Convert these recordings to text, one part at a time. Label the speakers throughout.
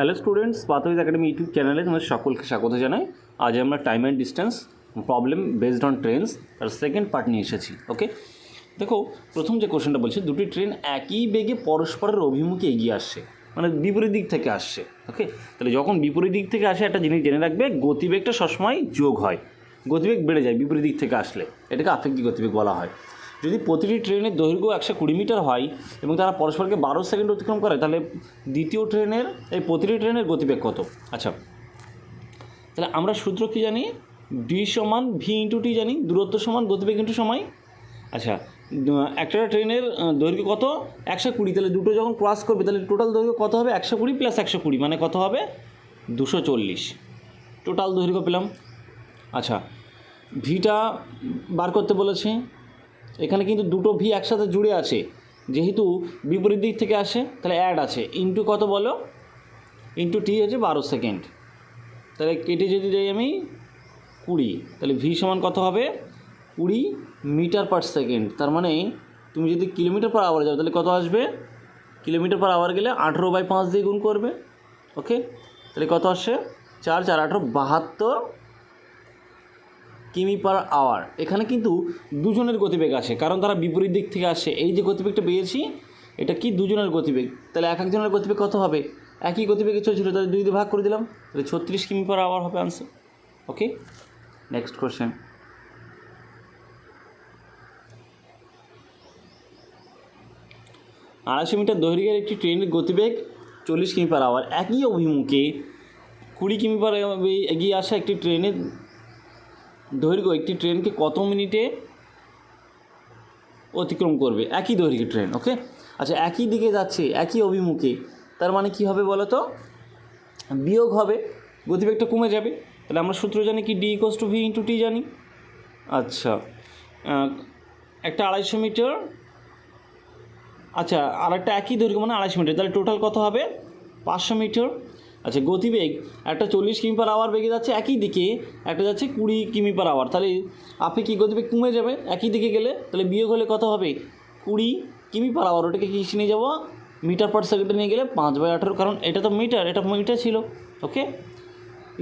Speaker 1: Hello students, pathways academy YouTube চ্যানেলে তোমাদের সকলকে স্বাগত জানাই। আজ আমরা time and distance problem based on trains তার সেকেন্ড পার্ট নিয়ে এসেছি। ওকে, দেখো প্রথম যে কোশ্চেনটা বলছে, দুটি ট্রেন একই বেগে পরস্পরের অভিমুখে এগিয়ে আসছে, মানে বিপরীত দিক থেকে আসছে। ওকে, তাহলে যখন বিপরীত দিক থেকে আসে একটা জিনিস জেনে রাখবে, গতিবেগটা সবসময় যোগ হয়, গতিবেগ বেড়ে যায় বিপরীত দিক থেকে আসলে, এটাকে আপেক্ষিক গতিবেগ বলা হয়। যদি প্রতিটি ট্রেনের দৈর্ঘ্য 120 মিটার হয় এবং তারা পরস্পরকে 12 সেকেন্ড অতিক্রম করে, তাহলে দ্বিতীয় ট্রেনের এই প্রতিটি ট্রেনের গতিবেগ কত? আচ্ছা, তাহলে আমরা সূত্র কী জানি? ডি সমান ভি ইন্টু টি জানি, দূরত্ব সমান গতিবেগ ইন্টু সময়। আচ্ছা, একটা ট্রেনের দৈর্ঘ্য কত? 120, তাহলে দুটো যখন ক্রস করবে তাহলে টোটাল দৈর্ঘ্য কত হবে? 120 প্লাস 120 মানে কত হবে? 240 টোটাল দৈর্ঘ্য পেলাম। আচ্ছা, ভিটা বার করতে বলেছে, এখানে কিন্তু দুটো ভি একসাথে জুড়ে আছে, যেহেতু বিপরীত দিক থেকে আসে তাহলে অ্যাড আছে, ইন্টু কত বলো? ইন্টু টি হচ্ছে 12 সেকেন্ড, তাহলে কেটে যদি যাই আমি 20, তাহলে ভি সমান কত হবে? 20 মিটার পার সেকেন্ড। তার মানে তুমি যদি কিলোমিটার পার আওয়ার যাও তাহলে কত আসবে? কিলোমিটার পার আওয়ার গেলে 18/5 দিয়ে গুণ করবে। ওকে, তাহলে কত আসছে? 4 4 18 72 কিমি পার আওয়ার। এখানে কিন্তু দুজনের গতিবেগ আছে, কারণ তারা বিপরীত দিক থেকে আসে। এই যে গতিবেগটা পেয়েছি এটা কি? দুজনের গতিবেগ। তাহলে এক একজনের গতিবেগ কত হবে? একই গতিবেগে চলছিল, তাহলে 2 দিয়ে ভাগ করে দিলাম, তাহলে 36 কিমি পার আওয়ার হবে আনসার। ওকে, নেক্সট কোশ্চেন। 250 মিটার দৈর্ঘ্যের একটি ট্রেনের গতিবেগ 40 কিমি পার আওয়ার। একই অভিমুখে 20 কিমি পার এগিয়ে আসা একটি ট্রেনের দৈর্ঘ্য একটি ট্রেনকে কত মিনিটে অতিক্রম করবে? একই দৈর্ঘ্যের ট্রেন। ওকে, আচ্ছা, একই দিকে যাচ্ছে একই অভিমুখে, তার মানে কি হবে বলো তো? বিয়োগ হবে, গতিবেগটা কমে যাবে। তাহলে আমরা সূত্র জানি কি? D equals to V into T জানি। আচ্ছা, একটা 250 মিটার, আচ্ছা আর একটা একই দৈর্ঘ্য মানে 250 মিটার, তাহলে টোটাল কত হবে? 500 মিটার। আচ্ছা, গতিবেগ একটা 40 কিমি পার আওয়ার বেগে যাচ্ছে একই দিকে, একটা যাচ্ছে 20 কিমি পার আওয়ার, তাহলে আপেক্ষিক গতিবেগ কমে যাবে একই দিকে গেলে, তাহলে বিয়োগ হলে কত হবে? 20 কিমি পার আওয়ার, ওটাকে কি নিয়ে যাবো? মিটার পার সেকেন্ডে নিয়ে গেলে 5/18, কারণ এটা তো মিটার, এটা মিটার ছিল। ওকে,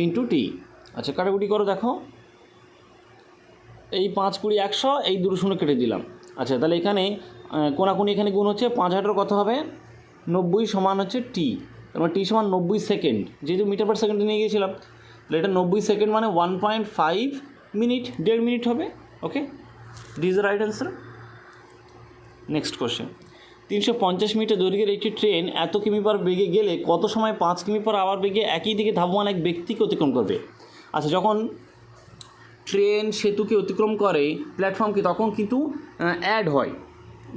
Speaker 1: ইন্টু টি। আচ্ছা, কাটাকুটি করো, দেখো এই 5 20 100, এই 2 শূন্য কেটে দিলাম। আচ্ছা, তাহলে এখানে কোনাকুনি এখানে গুণ হচ্ছে, 5/18 কত হবে? 90 সমান হচ্ছে টি, তার মানে টি সমান 90 সেকেন্ড, যেহেতু মিটার পার সেকেন্ডে নিয়ে গিয়েছিলাম, তাহলে এটা 90 সেকেন্ড মানে 1.5 মিনিট, 1.5 মিনিট হবে। Okay, this is the right answer. Next question. 350 metre দৈর্ঘ্যের একটি ট্রেন এত কিমি পার বেগে গেলে কত সময় 5 কিমি পার আওয়ার বেগে একই দিকে ধাবমান এক ব্যক্তিকে অতিক্রম করবে? আচ্ছা, যখন ট্রেন সেতুকে অতিক্রম করে প্ল্যাটফর্মকে, তখন কিন্তু অ্যাড হয়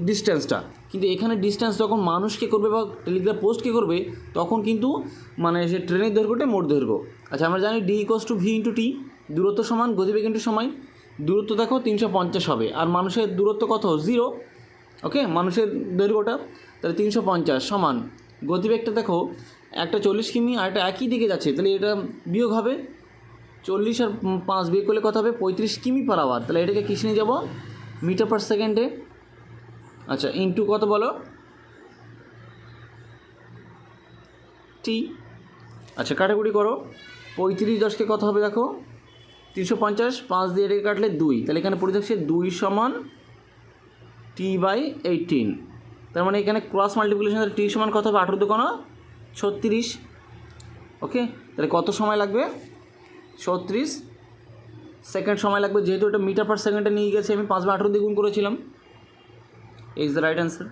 Speaker 1: ডিস্টেন্সটা, কিন্তু এখানে ডিস্টেন্স যখন মানুষকে করবে বা টেলিগ্রাফ পোস্টকে করবে, তখন কিন্তু মানে সে ট্রেনের দৈর্ঘ্যটাই মোট দৈর্ঘ্য। আচ্ছা, আমরা জানি D equals to V into T, দূরত্ব সমান গতিবেগ ইন্টু সময়। দূরত্ব দেখো 350 হবে, আর মানুষের দূরত্ব কত? 0। ওকে, মানুষের দৈর্ঘ্যটা, তাহলে 350 সমান গতিবেগটা দেখো একটা 40 কিমি আর একটা একই দিকে যাচ্ছে, তাহলে এটা বিয়োগ হবে, 40 আর 5 বিয়োগ করলে কত হবে? 35 কিমি পার আওয়ার, তাহলে এটাকে কিসে নিয়ে যাবো? মিটার পার সেকেন্ডে। আচ্ছা, ইন্টু কত বলো? টি। আচ্ছা, কাটাকুটি করো, 35 10কে কত হবে দেখো? 350, 5 দিয়ে এটাকে কাটলে 2, তাহলে এখানে পড়ে থাকছে 2 সমান T/18, তার মানে এখানে ক্রস মাল্টিপ্লিকেশন টি সমান কত হবে? 18 দুগুণ 36। ওকে, তাহলে কত সময় লাগবে? 36 সেকেন্ড সময় লাগবে, যেহেতু এটা মিটার পার সেকেন্ডে নিয়ে গেছে, আমি 5/18 দিয়ে গুণ করেছিলাম। Is the right answer.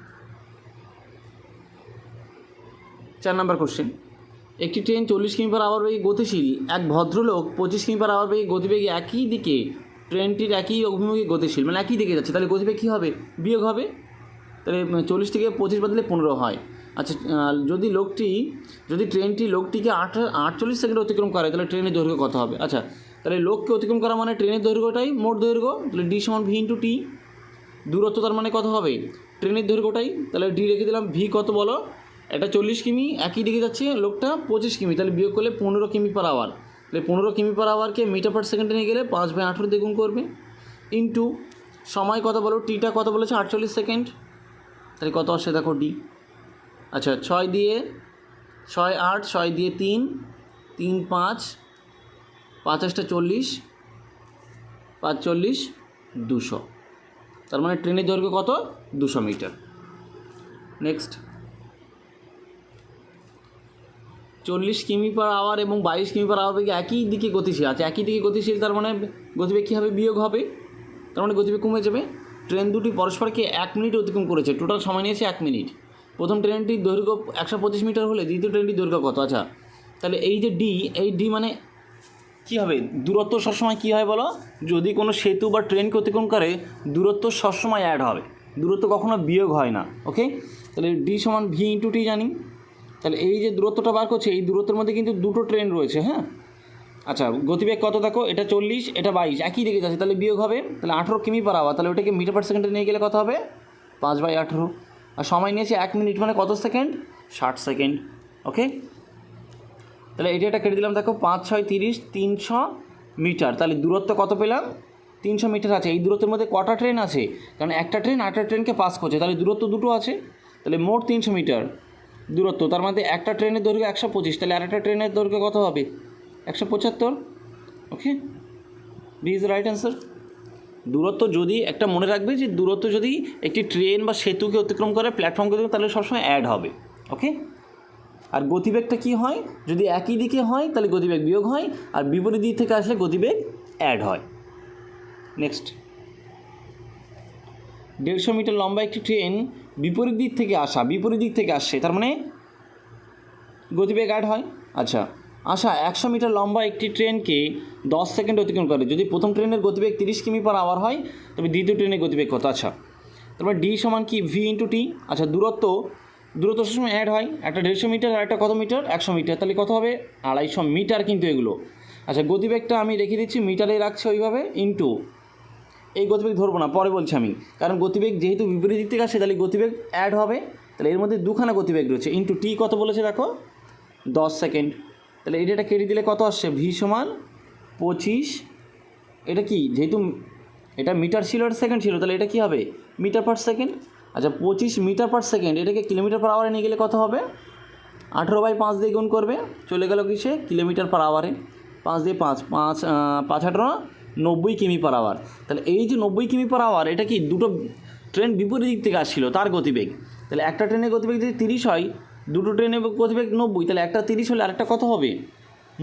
Speaker 1: 4 number question. একটি ট্রেন 40 কিমি পার আওয়ার বেগে গতিশীল, এক ভদ্রলোক 25 কিমি পার আওয়ার বেগে গতিবেগে একই দিকে, ট্রেনটির একই অভিমুখে গতিশীল, মানে একই দিকে যাচ্ছে, তাহলে গতিবেগ কী হবে? বিয়োগ হবে, তাহলে 40 থেকে 25 বদলে 15 হয়। আচ্ছা, যদি ট্রেনটি লোকটিকে 48 সেকেন্ড অতিক্রম করে, তাহলে ট্রেনের দৈর্ঘ্য কত হবে? আচ্ছা, তাহলে লোককে অতিক্রম করা মানে ট্রেনের দৈর্ঘ্যটাই মোট দৈর্ঘ্য, তাহলে ডি সমান ভি ইন্টু টি। দূরত্ব তার মানে কত হবে? ট্রেনের দৈর্ঘ্যটাই, তাহলে ডি রেখে দিলাম। ভি কত বলো? এটা 40 কিমি একই দিকে যাচ্ছে, লোকটা 25 কিমি, তাহলে বিয়োগ করলে 15 কিমি পার আওয়ার, তাহলে 15 কিমি পার আওয়ারকে মিটার পার সেকেন্ডে নিয়ে গেলে 5/18 দিয়ে গুণ করবে, ইন্টু সময় কত বলো? টিটা কত বলেছে? 48 সেকেন্ড, তাহলে কত আসছে দেখো? ডি। আচ্ছা, 6 দিয়ে ছয় 8, 6 দিয়ে 3, 3 5, 5 8 40, 5 40, 200। তার মানে ট্রেনের দৈর্ঘ্য কত? 200 মিটার। নেক্সট, 40 কিমি/আওয়ার এবং 22 কিমি/আওয়ার বেগে একই দিকে গতিশীল আছে। একই দিকে গতিশীল তার মানে গতিবেগ কী হবে? বিয়োগ হবে, তার মানে গতিবেগ কমে যাবে। ট্রেন দুটি পরস্পরকে 1 মিনিট অতিক্রম করেছে, টোটাল সময় নিয়েছে 1 মিনিট। প্রথম ট্রেনটির দৈর্ঘ্য 125 মিটার হলে দ্বিতীয় ট্রেনটির দৈর্ঘ্য কত? আচ্ছা, তাহলে এই যে ডি, এই ডি মানে কী হবে? দূরত্ব সবসময় কী হয় বলো? যদি কোনো সেতু বা ট্রেনকে অতিক্রম করে দূরত্ব সবসময় অ্যাড হবে, দূরত্ব কখনো বিয়োগ হয় না। ওকে, তাহলে ডি সমান ভি ইন্টু টি জানি। তাহলে এই যে দূরত্বটা বার করছে, এই দূরত্বের মধ্যে কিন্তু দুটো ট্রেন রয়েছে। হ্যাঁ, আচ্ছা, গতিবেগ কত দেখো? এটা 40, এটা 22, একই দিকে যাচ্ছে, তাহলে বিয়োগ হবে। তাহলে 18 কিমি/আওয়ার, তাহলে ওটাকে মিটার/সেকেন্ডে নিয়ে গেলে কত হবে? 5/18। আর সময় নিয়েছে 1 মিনিট, মানে কত সেকেন্ড? 60 সেকেন্ড। ওকে, তাহলে এটা কেটে দিলাম। দেখো 5 6 30, 300 মিটার। তাহলে দূরত্ব কত পেলাম? 300 মিটার আছে। এই দূরত্বের মধ্যে কটা ট্রেন আছে? কারণ একটা ট্রেন আরেকটা ট্রেনকে পাস করছে, তাহলে দূরত্ব দুটো আছে। তাহলে মোট 300 মিটার দূরত্ব, তার মধ্যে একটা ট্রেনের দৈর্ঘ্য 125, তাহলে আরেকটা ট্রেনের দৈর্ঘ্য কত হবে? 175। ওকে, বি ইজ রাইট অ্যান্সার। দূরত্ব যদি একটা মনে রাখবে যে দূরত্ব যদি একটি ট্রেন বা সেতুকে অতিক্রম করে, প্ল্যাটফর্মকে অতিক্রম, তাহলে সবসময় অ্যাড হবে। ওকে, আর গতিবেগটা কী হয়? যদি একই দিকে হয় তাহলে গতিবেগ বিয়োগ হয়, আর বিপরীত দিক থেকে আসলে গতিবেগ অ্যাড হয়। নেক্সট, 150 মিটার লম্বা একটি ট্রেন বিপরীত দিক থেকে আসছে, তার মানে গতিবেগ অ্যাড হয়। আচ্ছা, 100 মিটার লম্বা একটি ট্রেনকে 10 সেকেন্ড অতিক্রম করে। যদি প্রথম ট্রেনের গতিবেগ 30 কিমি/আওয়ার হয়, তবে দ্বিতীয় ট্রেনের গতিবেগ কত? আচ্ছা, তারপর ডি সমান কি? ভি ইন্টু টি। আচ্ছা, দূরত্ব সবসময় অ্যাড হয়। একটা 150 মিটার আর একটা কত মিটার? 100 মিটার, তাহলে কত হবে? 250 মিটার কিন্তু এগুলো। আচ্ছা, গতিবেগটা আমি রেখে দিচ্ছি, মিটারে রাখছি ওইভাবে, ইন্টু এই গতিবেগ ধরবো না, পরে বলছি আমি, কারণ গতিবেগ যেহেতু বিপরীত দিক থেকে আসে তাহলে গতিবেগ অ্যাড হবে। তাহলে এর মধ্যে দুখানা গতিবেগ রয়েছে, ইন্টু টি কত বলেছে দেখো? 10 সেকেন্ড। তাহলে এটা কেটে দিলে কত আসছে? ভি সমান 25। এটা কি? যেহেতু এটা মিটার ছিল আর সেকেন্ড ছিল, তাহলে এটা কী হবে? মিটার/সেকেন্ড। আচ্ছা, 25 মিটার/সেকেন্ড, এটাকে কিলোমিটার/আওয়ারে নিয়ে গেলে কত হবে? 18/5 দিয়ে গুণ করবে, চলে গেল কিসে? কিলোমিটার/আওয়ারে। 5 দিয়ে 5, 5 18 90 কিমি/আওয়ার। তাহলে এই যে 90 কিমি/আওয়ার, এটা কি? দুটো ট্রেন বিপরীত দিক থেকে আসছিল, তার গতিবেগ। তাহলে একটা ট্রেনের গতিবেগ যদি 30 হয়, দুটো ট্রেনের গতিবেগ 90, তাহলে একটা 30 হলে আরেকটা কত হবে?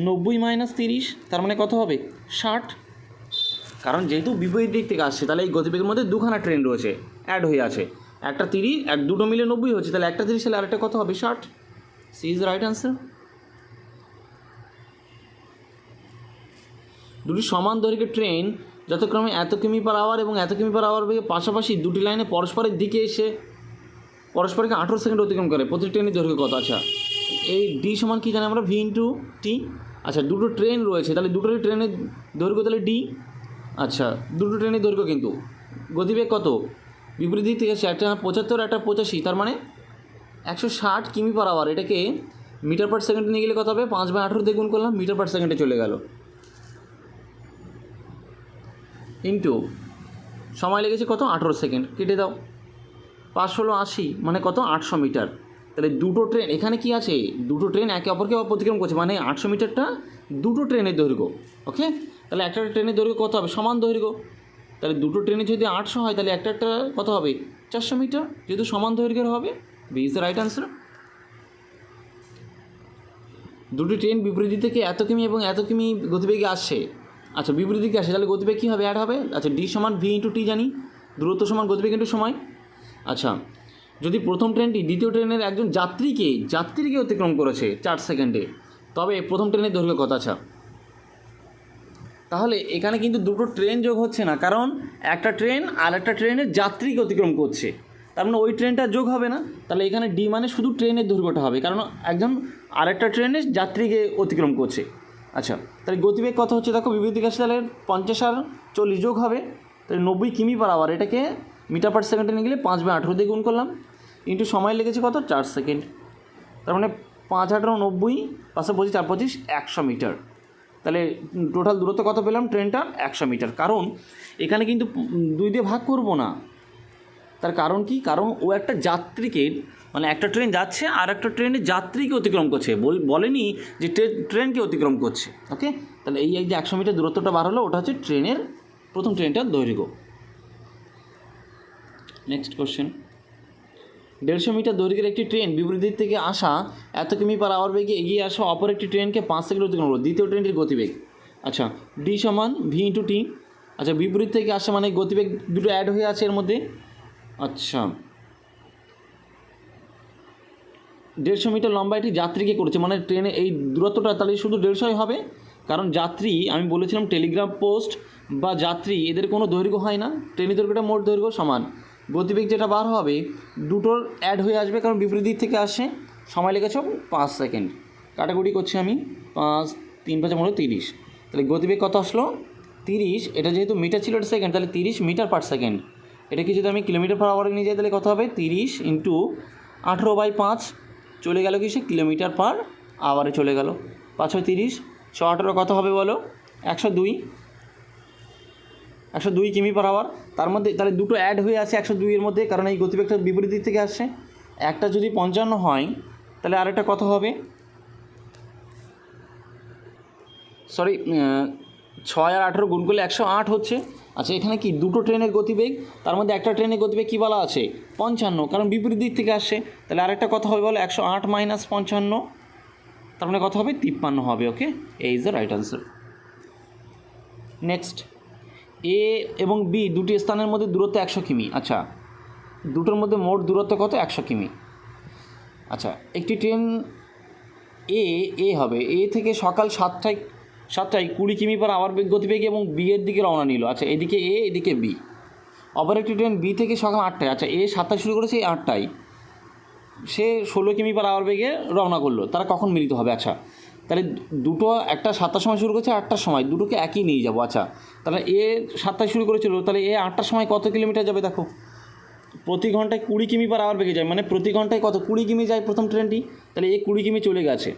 Speaker 1: 90 - 30, তার মানে কত হবে? 60। কারণ যেহেতু বিপরীত দিক থেকে আসছে, তাহলে এই গতিবেগের মধ্যে দুখানা ট্রেন রয়েছে, অ্যাড হয়ে আছে। একটা 30, দুটো মিলে 90 হচ্ছে, তাহলে একটা 30 হলে আরেকটা কত হবে? 60। C is right answer. দুটি সমান দৈর্ঘ্যের ট্রেন যথাক্রমে এত কিমি/আওয়ার এবং এত কিমি/আওয়ার বেগে পাশাপাশি দুটি লাইনে পরস্পরের দিকে এসে পরস্পরকে 18 সেকেন্ড অতিক্রম করে, প্রতি ট্রেনের দৈর্ঘ্য কত? আচ্ছা, এই ডি সমান কী জানি আমরা? ভি ইন্টু টি। আচ্ছা, দুটো ট্রেন রয়েছে, তাহলে দুটো ট্রেনের দৈর্ঘ্য তাহলে ডি। আচ্ছা, দুটো ট্রেনের দৈর্ঘ্য কিন্তু গতিবেগ কত? বিপরীত দিক থেকে আসছে, একটা 75, একটা 85, তার মানে 160 কিমি/আওয়ার। এটাকে মিটার/সেকেন্ডে নিয়ে গেলে কত হবে? 5/18 দিয়ে গুণ করলাম, মিটার/সেকেন্ডে চলে গেল, ইন্টু সময় লেগেছে কত? 18 সেকেন্ড। কেটে দাও, 5 × 80, মানে কত? 800 মিটার। তাহলে দুটো ট্রেন, এখানে কি আছে? দুটো ট্রেন একে অপরকে অতিক্রম করছে, মানে 800 মিটারটা দুটো ট্রেনের দৈর্ঘ্য। ওকে, তাহলে একটা ট্রেনের দৈর্ঘ্য কত হবে? সমান দৈর্ঘ্য। তাহলে দুটো ট্রেনে যদি 800 হয়, তাহলে একটা কত হবে? 400 মিটার, যেহেতু সমান দৈর্ঘ্যের হবে। B is the right answer. দুটি ট্রেন বিপরীত দিক থেকে এত কিমি এবং এত কিমি গতিবেগে আসছে। আচ্ছা, বিপরীত দিকে আসে, তাহলে গতিবেগ কী হবে? অ্যাড হবে। আচ্ছা, ডি সমান ভি ইন্টু টি জানি, দূরত্ব সমান গতিবেগ ইন্টু সময়। আচ্ছা, যদি প্রথম ট্রেনটি দ্বিতীয় ট্রেনের একজন যাত্রীকে অতিক্রম করেছে 4 সেকেন্ডে, তবে প্রথম ট্রেনের দৈর্ঘ্য কত? আচ্ছা, তাহলে এখানে কিন্তু দুটো ট্রেন যোগ হচ্ছে না, কারণ একটা ট্রেন আর একটা ট্রেনের যাত্রীকে অতিক্রম করছে, তার মানে ওই ট্রেনটা যোগ হবে না। তাহলে এখানে ডি মানে শুধু ট্রেনের দৈর্ঘ্যটা হবে, কারণ একজন আরেকটা ট্রেনের যাত্রীকে অতিক্রম করছে। আচ্ছা, তাহলে গতিবেগ কত হচ্ছে দেখো? বিপরীত দিকে আসছে, তাহলে 50 আর 40 যোগ হবে, তাহলে 90 কিমি/আওয়ার। এটাকে মিটার/সেকেন্ডে নিয়ে গেলে 5/18 দিয়ে গুণ করলাম, ইন্টু সময় লেগেছে কত? 4 সেকেন্ড। তার মানে 5 18 90, 5 25 4 25 100 মিটার। তাহলে টোটাল দূরত্ব কত পেলাম? ট্রেনটা 100 মিটার। কারণ এখানে কিন্তু 2 দিয়ে ভাগ করব না, তার কারণ কি? কারণ ও একটা যাত্রীকে, মানে একটা ট্রেন যাচ্ছে আর একটা ট্রেনের যাত্রীকে অতিক্রম করছে, বলেনি যে ট্রেনকে অতিক্রম করছে। ওকে, তাহলে এই যে 100 মিটার দূরত্বটা বার হলো, ওটা হচ্ছে ট্রেনের প্রথম ট্রেনটার দৈর্ঘ্য। নেক্সট কোশ্চেন, 150 মিটার দৈর্ঘ্যের একটি ট্রেন বিপরীত দিক থেকে আসা এত কিমি পার আওয়ার বেগে এগিয়ে আসা অপর একটি ট্রেনকে 5 সেকেন্ড অতিক্রম করলো। দ্বিতীয় ট্রেনটির গতিবেগ, আচ্ছা ডি সমান ভি ইন্টু টি। আচ্ছা বিপরীত থেকে আসা মানে গতিবেগ দুটো অ্যাড হয়ে আছে এর মধ্যে। আচ্ছা 150 মিটার লম্বা একটি যাত্রীকে করেছে, মানে ট্রেনে এই দূরত্বটা তাহলে শুধু 150 হবে, কারণ যাত্রী আমি বলেছিলাম টেলিগ্রাফ পোস্ট বা যাত্রী এদের কোনো দৈর্ঘ্য হয় না, ট্রেনের দৈর্ঘ্যটা মোট দৈর্ঘ্য সমান গতিবেগ যেটা বার হবে দুটোর অ্যাড হয়ে আসবে, কারণ বিপরীত দিক থেকে আসে। সময় লেগেছে 5 সেকেন্ড, কাটাকুটি করছি আমি, 5 3 5 30, তাহলে গতিবেগ কত আসলো 30। এটা যেহেতু মিটার ছিল এটা সেকেন্ড, তাহলে 30 মিটার পার সেকেন্ড। এটাকে যদি আমি কিলোমিটার পার আওয়ারে নিয়ে যাই তাহলে কত হবে 30 ইন্টু 18/5, চলে গেল কি সে কিলোমিটার পার আওয়ারে চলে গেল। 5 × 30, 6 18 কত হবে বলো 102 কিমি পার আওয়ার। তার মধ্যে তাহলে দুটো অ্যাড হয়ে আছে 102 এর মধ্যে, কারণ এই গতিবেগটা বিপরীত দিক থেকে আসছে। একটা যদি 55 হয় তাহলে আরেকটা কত হবে, সরি 6 আর 18 গুণ করলে 108 হচ্ছে। আচ্ছা এখানে কি দুটো ট্রেনের গতিবেগ, তার মধ্যে একটা ট্রেনের গতিবেগ কী বলা আছে 55, কারণ বিপরীত দিক থেকে আসছে। তাহলে আরেকটা কথা হবে বলো 108 মাইনাস 55, তার মানে কত হবে 53 হবে। Okay, A is the right answer. Next, A এবং বি দুটি স্থানের মধ্যে দূরত্ব 100 কিমি। আচ্ছা দুটোর মধ্যে মোট দূরত্ব কত 100 কিমি। আচ্ছা একটি ট্রেন এ হবে, এ থেকে সকাল 7টায় 20 কিমি পার আওয়ার গতিবেগে এবং বি এর দিকে রওনা নিল। আচ্ছা এদিকে এ এদিকে বি। অপর একটি ট্রেন বি থেকে সকাল 8টায়, আচ্ছা এ 7টায় শুরু করেছে, এই 8টায় সে 16 কিমি পার আওয়ার বেগে রওনা করলো, তারা কখন মিলিত হবে? আচ্ছা তাহলে দুটো, একটা 7টার সময় শুরু করেছে, 8টার সময়, দুটোকে একই নিয়ে যাবো। আচ্ছা তাহলে এ 7টায় শুরু করেছিল, তাহলে এ 8টার সময় কত কিলোমিটার যাবে দেখো, প্রতি ঘন্টায় 20 কিমি পার আওয়ার বেগে যায়, মানে প্রতি ঘন্টায় কত 20 কিমি যায় প্রথম ট্রেনটি, তাহলে এ 20 কিমি চলে গেছে।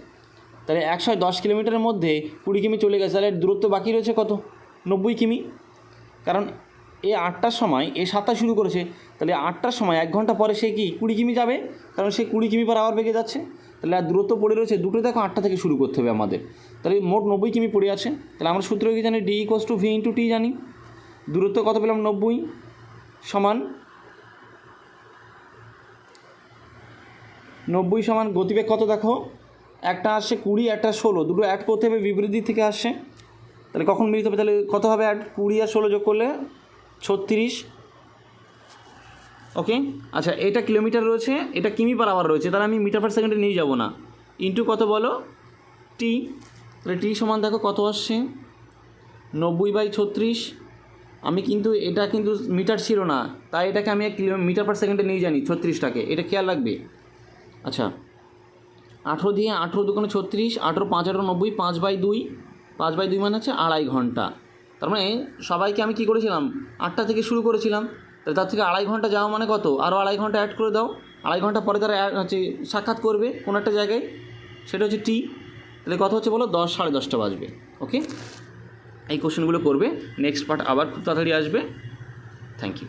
Speaker 1: তাহলে 110 কিলোমিটারের মধ্যে 20 কিমি চলে গেছে, তাহলে দূরত্ব বাকি রয়েছে কত 90 কিমি। কারণ এ 8টার সময়, এ 7টায় শুরু করেছে, তাহলে 8টার সময় 1 ঘন্টা পরে সে কি 20 কিমি যাবে, কারণ সে 20 কিমি পার আওয়ার বেগে যাচ্ছে। তাহলে আর দূরত্ব পড়ে রয়েছে দুটো, দেখো 8টা থেকে শুরু করতে হবে আমাদের, তাহলে মোট 90 কিমি পড়ে আছে। তাহলে আমরা সূত্র কি জানি, D equals to V into T জানি। দূরত্ব কত পেলাম 90 সমান গতিবেগ কত দেখো, একটা আসছে 20, একটা 16, দুটো অ্যাড করতে হবে, বিপরীত দিক থেকে আসছে, তাহলে কখন মিলিত হবে, তাহলে কত হবে অ্যাড 20 আর 16 যোগ করলে 36। ওকে, আচ্ছা এটা কিলোমিটার রয়েছে, এটা কিমি পার আওয়ার রয়েছে, তাহলে আমি মিটার পার সেকেন্ডে নিয়ে যাব না, ইন্টু কত বলো টি। তাহলে টি সমান দেখো কত আসছে 90/36। আমি কিন্তু এটা কিন্তু মিটার ছিল না, তাই এটাকে আমি মিটার পার সেকেন্ডে নিয়ে জানি 36টাকে, এটা খেয়াল রাখবে। আচ্ছা 18 দিয়ে 18 দুগুণে 36, 18 5 18 90, 5/2, 5/2 মানে হচ্ছে 2.5 ঘন্টা। তার মানে সবাইকে আমি কী করেছিলাম 8টা থেকে শুরু করেছিলাম, তাহলে তার থেকে 2.5 ঘন্টা যাওয়া মানে কত, আরও 2.5 ঘন্টা অ্যাড করে দাও, 2.5 ঘন্টা পরে তারা হচ্ছে সাক্ষাৎ করবে কোনো একটা জায়গায়, সেটা হচ্ছে টি। তাহলে কত হচ্ছে বলো 10 সাড়ে 10টা বাজবে। ওকে, এই কোশ্চেনগুলো করবে, নেক্সট পার্ট আবার খুব তাড়াতাড়ি আসবে। Thank you.